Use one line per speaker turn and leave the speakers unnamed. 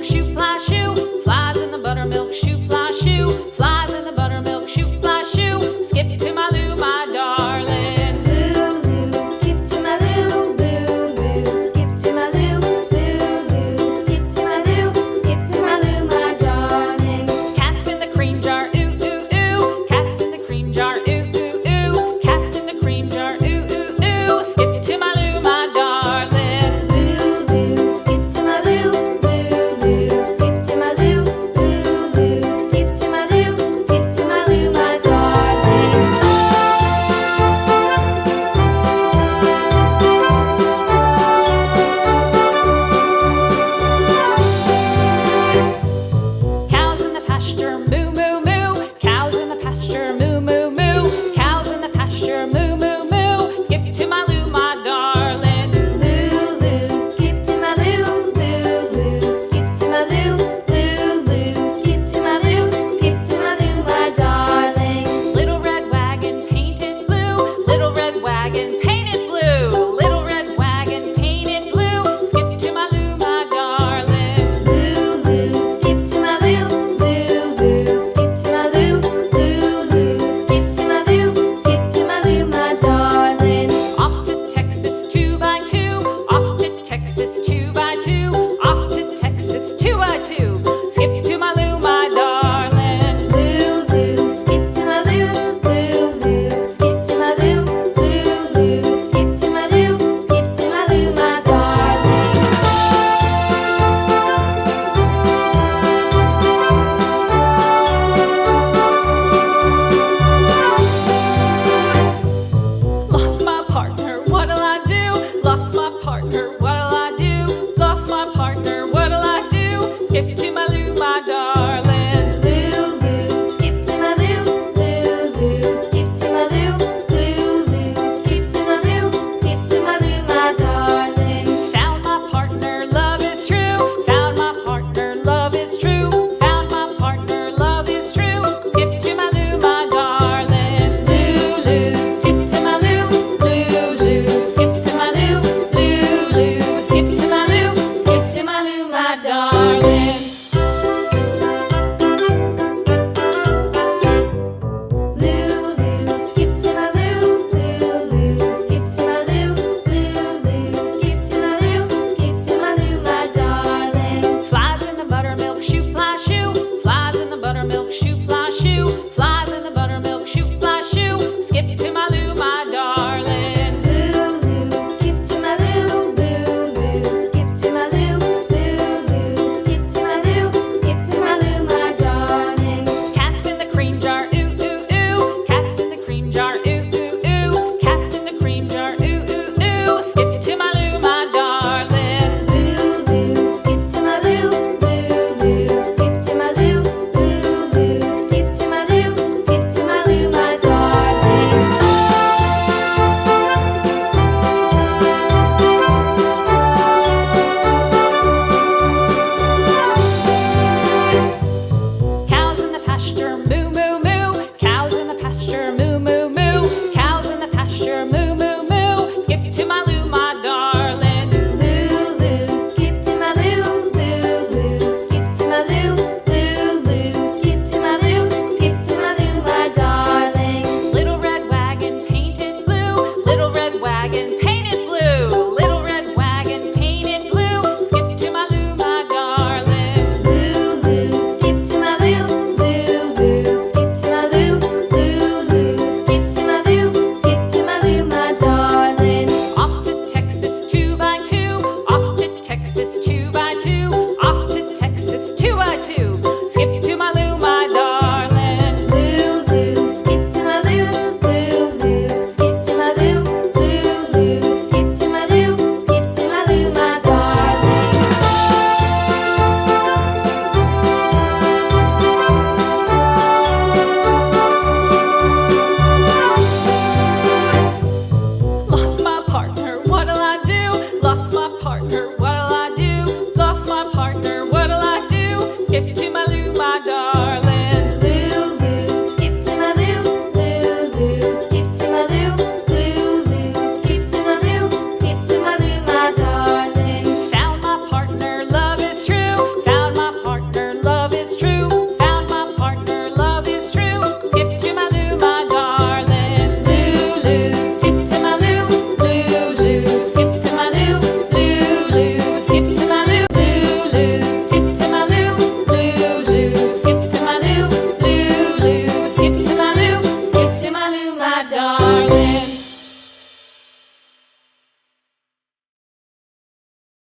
buttermilk shoe, fly shoe. Flies in the buttermilk shoe, fly shoe. Flies in the buttermilk shoe, fly shoe. Skip to my Lou, my darling.
Lou, skip to my Lou, Lou, skip to my Lou, Lou, skip to my Lou, skip to my Lou, my darling.
Cats in the cream jar, ooh, ooh, ooh. Cats in the cream jar, ooh, ooh, ooh. Cats in the cream jar, ooh, ooh, ooh. Skip to my Lou, my darling.
Lou, skip to my Lou, Lou, skip to my Lou, Lou, skip to my Lou, skip to my Lou, my darling.
Cows in the pasture, moo, moo, moo. Cows in the pasture, moo, moo, moo. Cows in the pasture, moo, moo, moo. Skip to my Lou, my darling.
Lou, skip to my Lou, Lou, skip to my Lou, Lou, skip to my Lou, skip to my Lou, my darling.
Little red wagon painted blue. Little red wagon painted blue. Little red wagon painted blue. Skip to my Lou, my darling.
Lou, skip to my Lou, Lou, skip to my Lou, Lou, skip to my Lou, skip to my Lou, my darling.
Off to Texas 2x2. Off to Texas 2x2. Off to Texas 2x2. Skip to my Lou, my darling.
Lou, skip to my Lou, Lou, skip to my Lou, Lou, skip to my Lou, skip to my Lou, my darling.
Lost my partner, what'll I do? Lost my partner, what'll I do? Lost my partner, what'll I do? Skip to my Lou, my darling.
Lou, skip to my Lou, Lou, skip to my Lou, Lou, skip to my Lou, skip to my Lou, my darling.
Found my partner, love is true. Found my partner, love is true. Found my partner, love is true. Skip to my Lou, my darling.
Lou, skip to my Lou, Lou, skip to my Lou, Lou, skip to my Lou, skip to my Lou, my darling.